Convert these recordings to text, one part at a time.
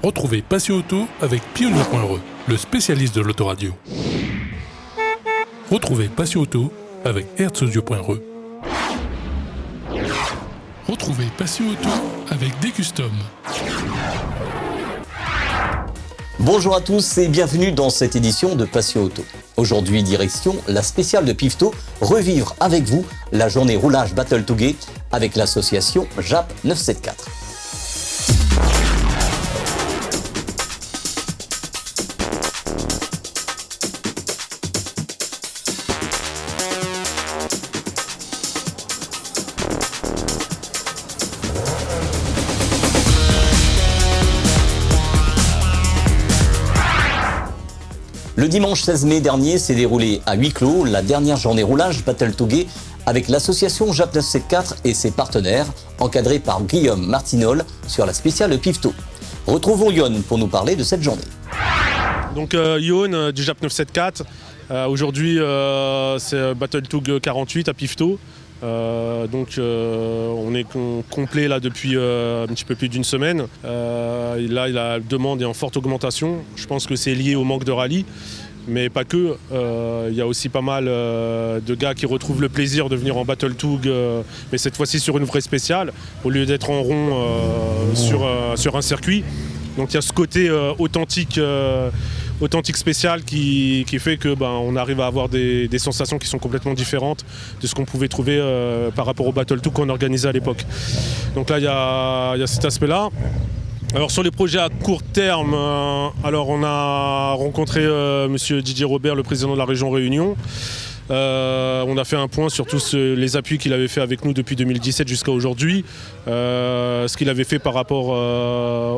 Retrouvez Passion Auto avec Pionnier.re, le spécialiste de l'autoradio. Retrouvez Passion Auto avec Herzaudio.re. Retrouvez Passion Auto avec Decustom. Bonjour à tous et bienvenue dans cette édition de Passion Auto. Aujourd'hui, direction la spéciale de Pifto, revivre avec vous la journée roulage Battle to Gate avec l'association JAP 974. Le dimanche 16 mai dernier s'est déroulé à huis clos la dernière journée roulage Battle to Gate avec l'association JAP 974 et ses partenaires, encadrés par Guillaume Martinol sur la spéciale Pifto. Retrouvons Yon pour nous parler de cette journée. Donc Yon du JAP 974, aujourd'hui c'est Battle to Gate 48 à Pifto. On est complet là depuis un petit peu plus d'une semaine. Là, la demande est en forte augmentation. Je pense que c'est lié au manque de rallye, mais pas que. Il y a aussi pas mal de gars qui retrouvent le plaisir de venir en Battle Toug, mais cette fois-ci sur une vraie spéciale, au lieu d'être en rond sur un circuit. Donc il y a ce côté authentique spécial qui fait que on arrive à avoir des sensations qui sont complètement différentes de ce qu'on pouvait trouver par rapport au Battle Toug qu'on organisait à l'époque. Donc là il y a cet aspect-là. Alors sur les projets à court terme, on a rencontré monsieur Didier Robert, le président de la région Réunion. On a fait un point sur tous les appuis qu'il avait fait avec nous depuis 2017 jusqu'à aujourd'hui, ce qu'il avait fait par rapport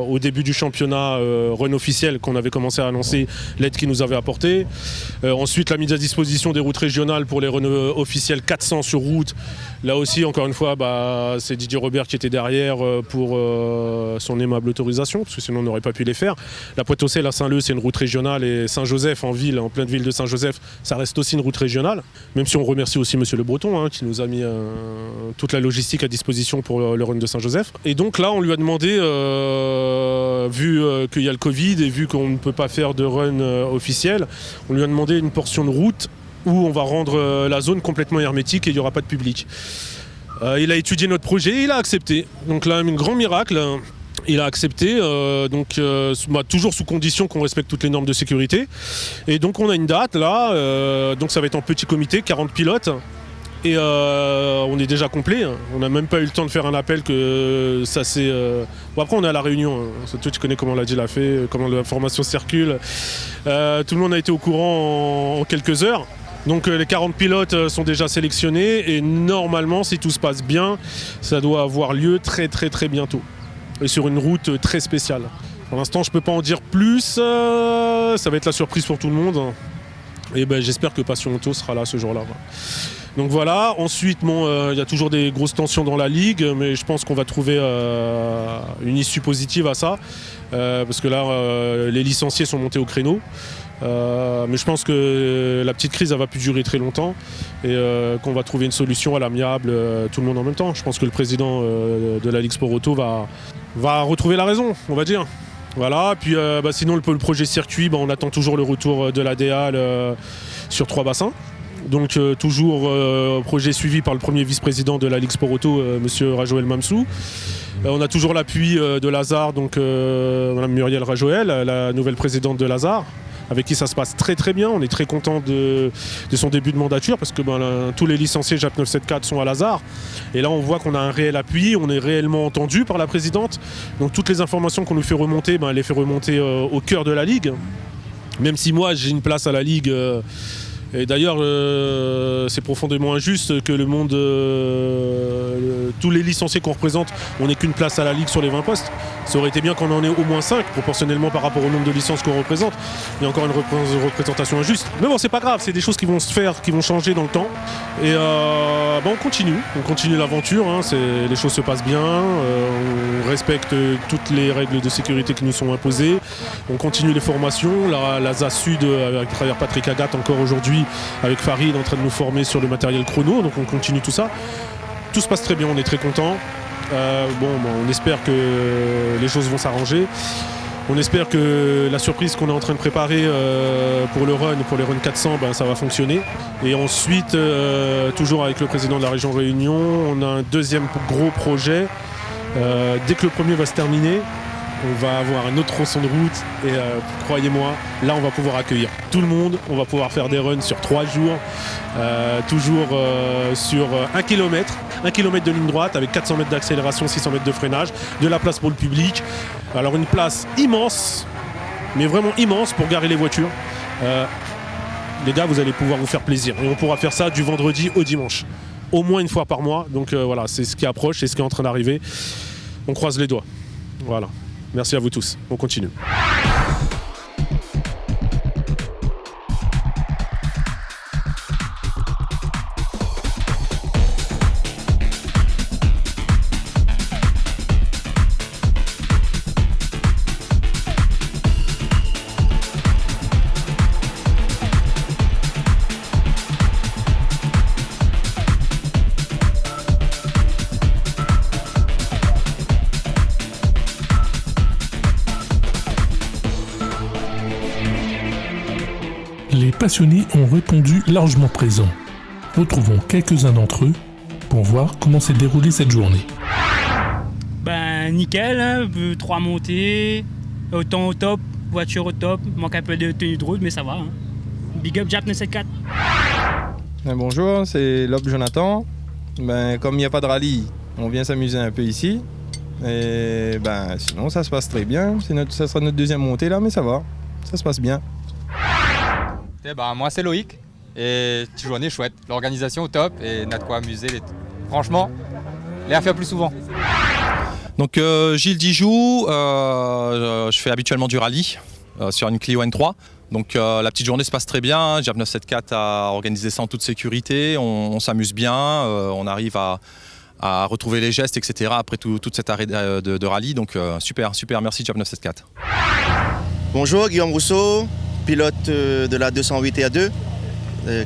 au début du championnat run officiel qu'on avait commencé à annoncer, l'aide qu'il nous avait apportée. Ensuite la mise à disposition des routes régionales pour les runs officiels 400 sur route. Là aussi encore une fois c'est Didier Robert qui était derrière pour son aimable autorisation, parce que sinon on n'aurait pas pu les faire. La Pointe-aux-Celles à Saint-Leu c'est une route régionale et Saint-Joseph en pleine ville de Saint-Joseph, ça reste aussi une route régionale. Même si on remercie aussi Monsieur Le Breton qui nous a mis toute la logistique à disposition pour le run de Saint-Joseph. Et donc là on lui a demandé, vu qu'il y a le Covid et vu qu'on ne peut pas faire de run officiel, on lui a demandé une portion de route où on va rendre la zone complètement hermétique et il n'y aura pas de public. Il a étudié notre projet et il a accepté. Donc là un grand miracle. Il a accepté, toujours sous condition qu'on respecte toutes les normes de sécurité. Et donc on a une date là, donc ça va être en petit comité, 40 pilotes. Et on est déjà complet, on n'a même pas eu le temps de faire un appel que ça c'est... après on est à la réunion, toi tu connais comment l'Adil a fait, comment l'information circule. Tout le monde a été au courant en quelques heures. Donc les 40 pilotes sont déjà sélectionnés et normalement si tout se passe bien, ça doit avoir lieu très très très bientôt. Et sur une route très spéciale. Pour l'instant je ne peux pas en dire plus, ça va être la surprise pour tout le monde. Et j'espère que Passion Auto sera là ce jour-là. Donc voilà, ensuite il y a toujours des grosses tensions dans la ligue, mais je pense qu'on va trouver une issue positive à ça. Parce que là les licenciés sont montés au créneau. Mais je pense que la petite crise elle va plus durer très longtemps et qu'on va trouver une solution à l'amiable, tout le monde en même temps. Je pense que le président de la Ligue Sport Auto va retrouver la raison, on va dire. Voilà, puis sinon le projet circuit, on attend toujours le retour de l'ADA sur 3 bassins. Donc toujours projet suivi par le premier vice-président de la Ligue Sport Auto, monsieur Rajoël Mamsou. On a toujours l'appui de Lazare, donc madame Muriel Rajoël, la nouvelle présidente de Lazare, avec qui ça se passe très très bien. On est très content de son début de mandature parce que tous les licenciés JAP 974 sont à Lazare. Et là on voit qu'on a un réel appui, on est réellement entendu par la présidente. Donc toutes les informations qu'on nous fait remonter, elle les fait remonter au cœur de la Ligue. Même si moi j'ai une place à la Ligue. Et d'ailleurs, c'est profondément injuste que le monde, tous les licenciés qu'on représente, on n'ait qu'une place à la Ligue sur les 20 postes. Ça aurait été bien qu'on en ait au moins 5, proportionnellement par rapport au nombre de licences qu'on représente. Il y a encore une représentation injuste. Mais bon, c'est pas grave, c'est des choses qui vont se faire, qui vont changer dans le temps. Et on continue l'aventure, les choses se passent bien, on respecte toutes les règles de sécurité qui nous sont imposées. On continue les formations, la ZA Sud, à travers Patrick Agathe encore aujourd'hui, avec Farid en train de nous former sur le matériel chrono, donc on continue tout ça. Tout se passe très bien, on est très contents. On espère que les choses vont s'arranger. On espère que la surprise qu'on est en train de préparer pour les Run 400, ça va fonctionner. Et ensuite, toujours avec le président de la région Réunion, on a un deuxième gros projet. Dès que le premier va se terminer, on va avoir un autre tronçon de route et croyez-moi, là on va pouvoir accueillir tout le monde, on va pouvoir faire des runs sur 3 jours, toujours sur 1 km de ligne droite avec 400 mètres d'accélération, 600 mètres de freinage, de la place pour le public. Alors une place immense, mais vraiment immense pour garer les voitures. Les gars, vous allez pouvoir vous faire plaisir et on pourra faire ça du vendredi au dimanche, au moins une fois par mois. Donc voilà, c'est ce qui approche, c'est ce qui est en train d'arriver. On croise les doigts. Voilà. Merci à vous tous. On continue. Les passionnés ont répondu largement présents. Retrouvons quelques-uns d'entre eux pour voir comment s'est déroulée cette journée. Nickel, hein, 3 montées, temps au top, voiture au top, manque un peu de tenue de route mais ça va. Hein. Big up Jap 974. Bonjour, c'est Lob Jonathan. Comme il n'y a pas de rallye, on vient s'amuser un peu ici. Et sinon ça se passe très bien. Ça sera notre deuxième montée là, mais ça va, ça se passe bien. Moi c'est Loïc et petite journée chouette, l'organisation au top et on a de quoi amuser. Franchement, les refaire plus souvent. Donc Gilles Dijoux, je fais habituellement du rallye sur une Clio N3. Donc la petite journée se passe très bien, Jap 974 a organisé ça en toute sécurité, on s'amuse bien, on arrive à retrouver les gestes, etc. après toute cette arrêt de rallye. Donc super, merci Jap 974. Bonjour, Guillaume Rousseau, pilote de la 208 TA2,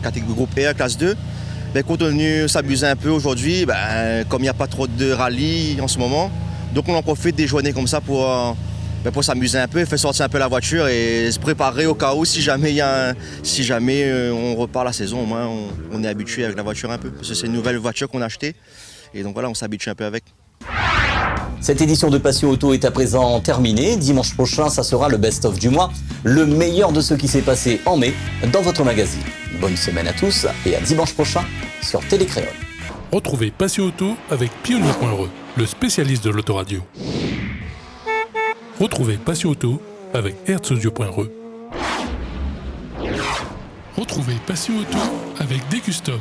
catégorie groupe E, classe 2. Compte tenu s'amuser un peu aujourd'hui, comme il n'y a pas trop de rallye en ce moment, donc on en profite des journées comme ça pour s'amuser un peu, faire sortir un peu la voiture et se préparer au cas où si jamais on repart la saison, au moins on est habitué avec la voiture un peu. Parce que c'est une nouvelle voiture qu'on a achetée et donc voilà, on s'habitue un peu avec. Cette édition de Passion Auto est à présent terminée. Dimanche prochain, ça sera le best-of du mois, le meilleur de ce qui s'est passé en mai dans votre magazine. Bonne semaine à tous et à dimanche prochain sur Télécréole. Retrouvez Passion Auto avec Pionnier.re, le spécialiste de l'autoradio. Retrouvez Passion Auto avec Herzaudio.re. Retrouvez Passion Auto avec Decustom.